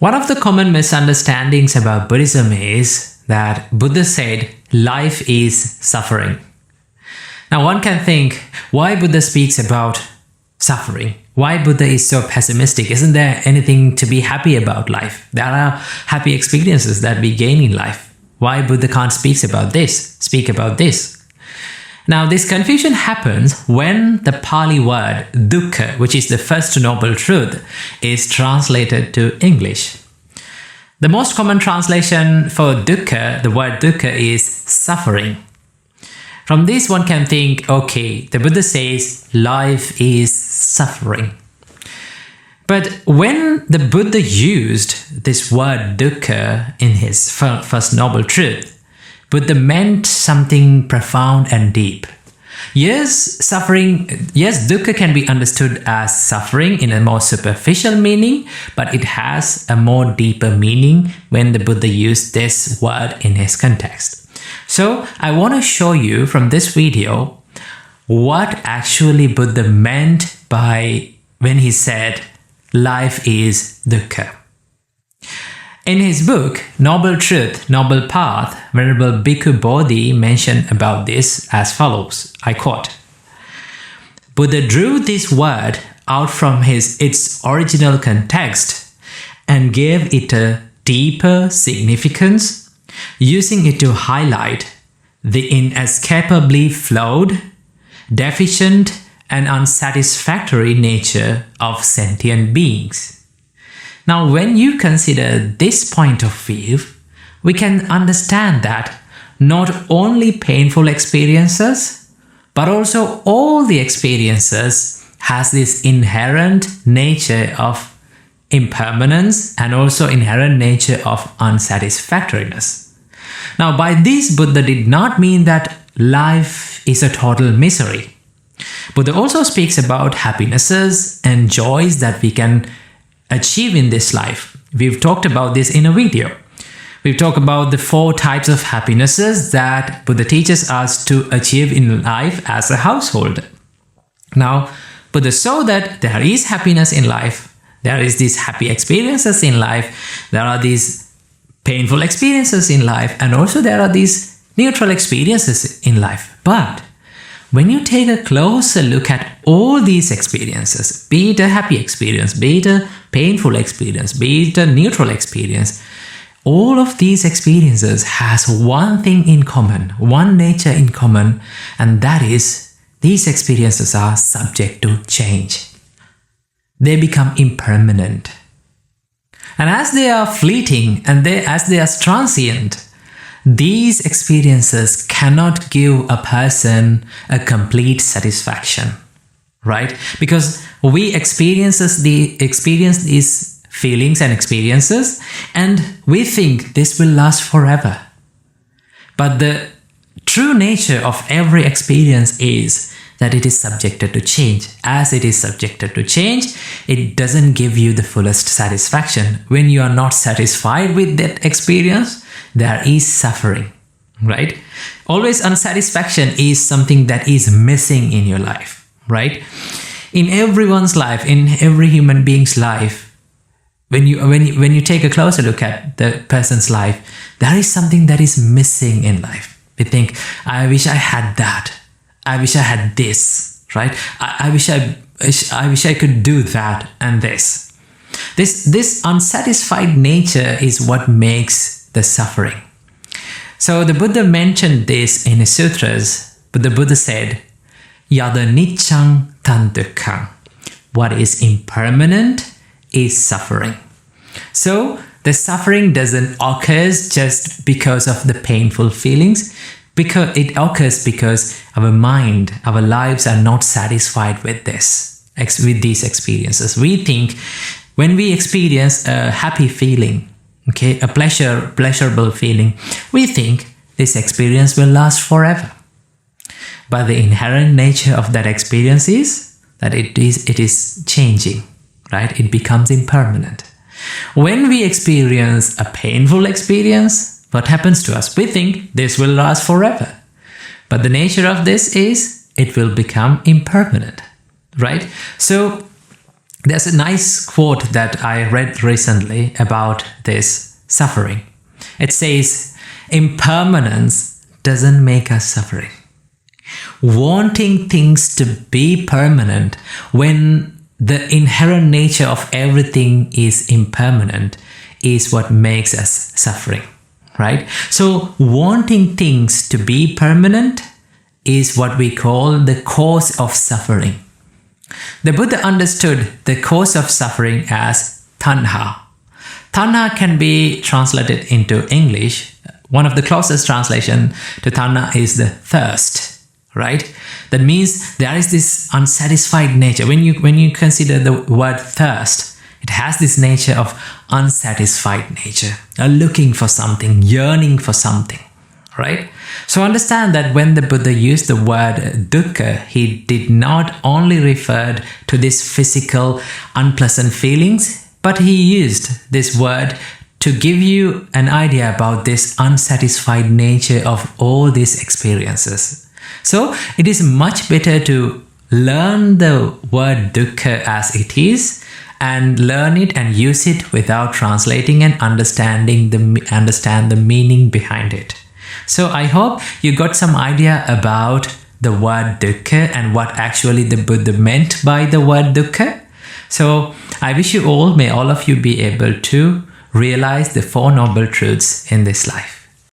One of the common misunderstandings about Buddhism is that Buddha said life is suffering. Now one can think, why Buddha speaks about suffering? Why Buddha is so pessimistic? Isn't there anything to be happy about life? There are happy experiences that we gain in life. Why Buddha can't speak about this? Now this confusion happens when the Pali word Dukkha, which is the first noble truth, is translated to English. The most common translation for Dukkha, the word Dukkha, is suffering. From this one can think, okay, the Buddha says life is suffering. But when the Buddha used this word Dukkha in his first noble truth, Buddha meant something profound and deep. Yes, Dukkha can be understood as suffering in a more superficial meaning, but it has a more deeper meaning when the Buddha used this word in his context. So I want to show you from this video what actually Buddha meant by when he said life is Dukkha. In his book, Noble Truth, Noble Path, Venerable Bhikkhu Bodhi mentioned about this as follows, I quote, Buddha drew this word out from its original context and gave it a deeper significance, using it to highlight the inescapably flawed, deficient, and unsatisfactory nature of sentient beings. Now, when you consider this point of view, we can understand that not only painful experiences, but also all the experiences has this inherent nature of impermanence and also inherent nature of unsatisfactoriness. Now, by this, Buddha did not mean that life is a total misery. Buddha also speaks about happinesses and joys that we can achieve in this life. We've talked about this in a video. We've talked about the 4 types of happinesses that Buddha teaches us to achieve in life as a householder. Now, Buddha saw that there is happiness in life, there is these happy experiences in life, there are these painful experiences in life, and also there are these neutral experiences in life. But when you take a closer look at all these experiences, be it a happy experience, be it a painful experience, be it a neutral experience, all of these experiences has one thing in common, one nature in common, and that is these experiences are subject to change. They become impermanent. And as they are fleeting and as they are transient, these experiences cannot give a person a complete satisfaction, right? Because we experience these feelings and experiences, and we think this will last forever. But the true nature of every experience is that it is subjected to change. As it is subjected to change, it doesn't give you the fullest satisfaction. When you are not satisfied with that experience, there is suffering, right? Always unsatisfaction is something that is missing in your life, right? In everyone's life, in every human being's life, when you take a closer look at the person's life, there is something that is missing in life. We think, I wish I had that. I wish I had this, right? I wish I could do that and this. This unsatisfied nature is what makes the suffering. So the Buddha mentioned this in his sutras, but the Buddha said, Yada niccang tan dukkhang. What is impermanent is suffering. So the suffering doesn't occur just because of the painful feelings, because it occurs because our mind, our lives are not satisfied with these experiences. We think when we experience a happy feeling, okay, a pleasurable feeling, we think this experience will last forever. But the inherent nature of that experience is that it is changing, right? It becomes impermanent. When we experience a painful experience, what happens to us? We think this will last forever. But the nature of this is it will become impermanent, right? So There's a nice quote that I read recently about this suffering. It says, impermanence doesn't make us suffering. Wanting things to be permanent when the inherent nature of everything is impermanent is what makes us suffering, right? So wanting things to be permanent is what we call the cause of suffering. The Buddha understood the cause of suffering as tanha. Tanha can be translated into English. One of the closest translation to tanha is the thirst, right? That means there is this unsatisfied nature. When you consider the word thirst, it has this nature of unsatisfied nature, looking for something, yearning for something, right? So understand that when the Buddha used the word dukkha, he did not only refer to these physical unpleasant feelings, but he used this word to give you an idea about this unsatisfied nature of all these experiences. So it is much better to learn the word dukkha as it is and learn it and use it without translating and understand the meaning behind it. So I hope you got some idea about the word dukkha and what actually the Buddha meant by the word dukkha. So I wish you all, may all of you be able to realize the Four Noble Truths in this life.